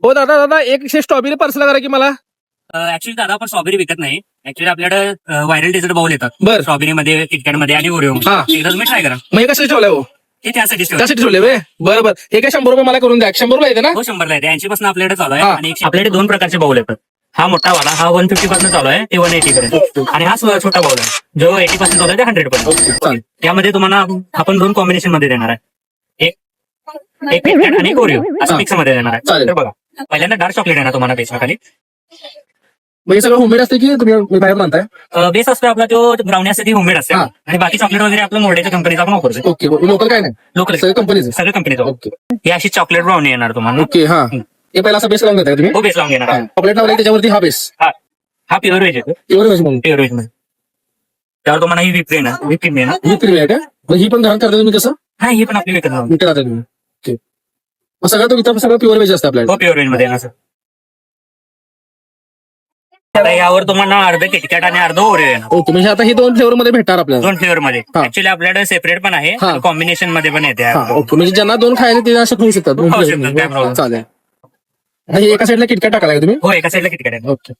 हो दादा दादा एक स्ट्रॉबेरी पार्सल करा की मला. ऍक्च्युली दादा आपण स्ट्रॉबेरी विकत नाही. ऍक्च्युली आपल्याकडे व्हायरल डेझर्ट बाउल येतात. बरं. स्ट्रॉबेरी मध्ये, किटकॅट मध्ये आणि ओरिओ हा. एकदा तुम्ही ट्राय करा. मग हे कशासाठी ठेवलंय हो? हे त्यासाठी त्यासाठी ठेवले वे बरं बरं. हे काय 100 रुपये मला करून द्या. 100 रुपये येते ना? हो 100ला येते. 80 पासून आपल्याकडे चालू आहे. हा. आणि आपल्याकडे 2 प्रकारचे बाउल येतात. हा मोठा वाला हा 150 पासून चालू आहे ते 180 पर्यंत. आणि हा छोटा बाउल आहे जो 80 पासून चालू आहे ते 100 पर्यंत. चालेल. त्यामध्ये तुम्हाला आपण 2 कॉम्बिनेशन मध्ये देणार आहे. एक किटकॅट आणि एक ओरिओ असं हा. मिक्स मध्ये देणार आहे. चालेल. तर बघा, पहिल्यांदा डार्क चॉकलेट आहे ना तुम्हाला बेसला खाली. मग हे सगळं होममेड असते की तुम्ही बाहेर म्हणताय? बेस असतो आपला तो ब्राउनी असते ती होममेड असते. हा. आणि बाकी चॉकलेट वगैरे आपलं मोठ्याच्या कंपनीचा आपण वापरतो. ओके लोकल काय नाही लोकल सगळं कंपनीचं. सगळ्या कंपनीचं. ओके ही अशी चॉकलेट ब्राउनी येणार तुम्हाला. ओके हा. हे पहिला असा बेस लावून देताय तुम्ही? हो बेस लावून घेणार आहे. चॉकलेट लावले त्याच्यावरती हा बेस हा प्युअर व्हेज येतो. एवढं वेज म्हणून प्युअर व्हेज मध्ये. त्यावर तुम्हाला ही विप येणार, विप क्रीम येणार. ही क्रीम आहे का? मग ही पण घरात करता तुम्ही कसं हा ही पण आपली विकत नाही. विकत राहता तुम्ही? ओके मग सगळं तो इथं सगळं प्युअर वेज असतं आपल्याला. हो प्युअर व्हेज मध्ये येणार सर. आता यावर तुम्हाला अर्ध किटकॅट आणि अर्ध ओरिओ येणार. ओके म्हणजे आता ही 2 फ्लेवर मध्ये भेटणार आपल्याला. 2 फ्लेवर मध्ये. हा. ऍक्च्युली आपल्याकडे सेपरेट पण आहे, हा. कॉम्बिनेशन मध्ये पण येते. हा ओके म्हणजे ज्यांना 2 खायचे ते असं खाऊ शकतात. दोन खाऊ flavor शकतात, मध्ये. काय problem. चालेल. आणि एका साईडला किटकॅट टाकायला तुम्ही? हो एका साईडला किटकॅट आहे ओके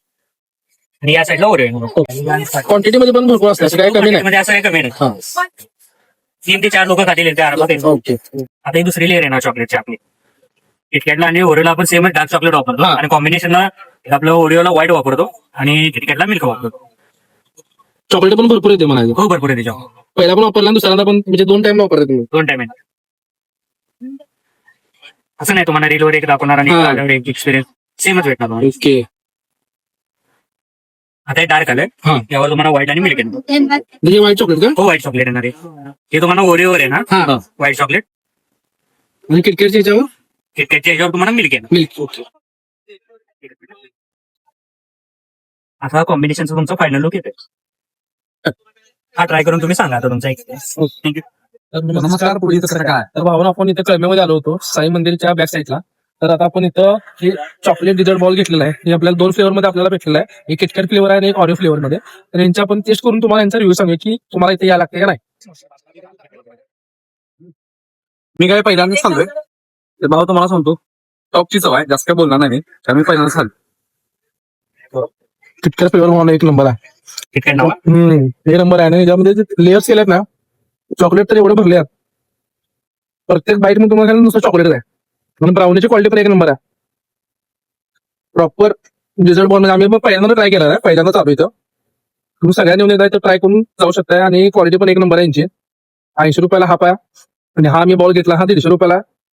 आणि या साईडला ओरिओ येणार. क्वांटिटी मध्ये पण भरपूर असतं असं काही कमी नाही. मध्ये असं काही कमी नाही. हा 3 ते 4 लोक खातील येते अर्धा ते. ओके आता ही दुसरी लेअर येणार चॉकलेटची आपली. किटकॅटला आणि ओरिओला आपण सेम डार्क चॉकलेट वापरतो. हा. आणि कॉम्बिनेशनला आपलं ओरिओला व्हाईट वापरतो आणि किटकॅटला मिल्क वापरतो. चॉकलेट पण भरपूर येते म्हणायचं. हो भरपूर आहे त्याच्यावर. पहिला पण वापरला आणि दुसऱ्यांदा पण म्हणजे 2 टाइम वापरते तुम्ही? 2 टाइम आहे. असं नाही तुम्हाला रीलवर एक दाखवणार आणि हा. आल्यावर एक एक्सपिरियन्स सेमच भेटणार तुम्हाला. ओके आता हे डार्क आलंय. हा यावर तुम्हाला व्हाईट आणि मिल्क येणार. म्हणजे व्हाईट चॉकलेट का? हो व्हाईट चॉकलेट येणार आहे. हे तुम्हाला ओरिओवर येणार हा व्हाईट चॉकलेट. आणि किटकॅटच्या ह्याच्यावर किटकॅटच्या याच्यावर तुम्हाला मिल्क येणार. मिल्क. ओके असा कॉम्बिनेशनचा तुमचा फायनल लुक येते. हा ट्राय करून तुम्ही सांगा आता तुमचा एक्सपिरियन्स. थँक्यू. नमस्कार. पुढे कसं काय? तर भावना आपण इथे कळमेमध्ये आलो होतो साई मंदिरच्या बॅक साईडला. तर आता आपण इथं हे चॉकलेट डिझर्ट बॉल घेतलेला आहे. हे आपल्याला 2 फ्लेवर मध्ये आपल्याला भेटलेला आहे. एक किटकॅट फ्लेवर आहे आणि एक ऑरिओ फ्लेवर मध्ये. तर यांची आपण टेस्ट करून तुम्हाला यांचा रिव्ह्यू सांगू की तुम्हाला इथे या लागते का नाही. मी काय पहिल्यांदाच सांगतोय ते भाऊ तुम्हाला सांगतो टॉपची चव आहे. जास्त काय बोलणार नाही मी. त्यामुळे पहिल्यांदाच सांग किटकॅट फ्लेवर म्हणून एक नंबर आहे. किटकॅट नाव एक नंबर आहे. आणि याच्यामध्ये लेयर्स केलेत ना चॉकलेट तर एवढे भरले आहेत. प्रत्येक बाईट मध्ये तुम्हाला नुसतं चॉकलेट आहे. म्हणून ब्राउनीची क्वालिटी पण एक नंबर आहे. प्रॉपर डिझर्ट बॉल म्हणजे आम्ही पण पहिल्यांदा ट्राय केला आहे. पहिल्यांदा चालू इथं तुम्ही सगळ्यांनी येऊन येत तर ट्राय करून जाऊ शकताय. आणि क्वालिटी पण एक नंबर आहे यांची. 80 रुपयाला हा पाय आणि हा मी बॉल घेतला हा 150 रुपयाला.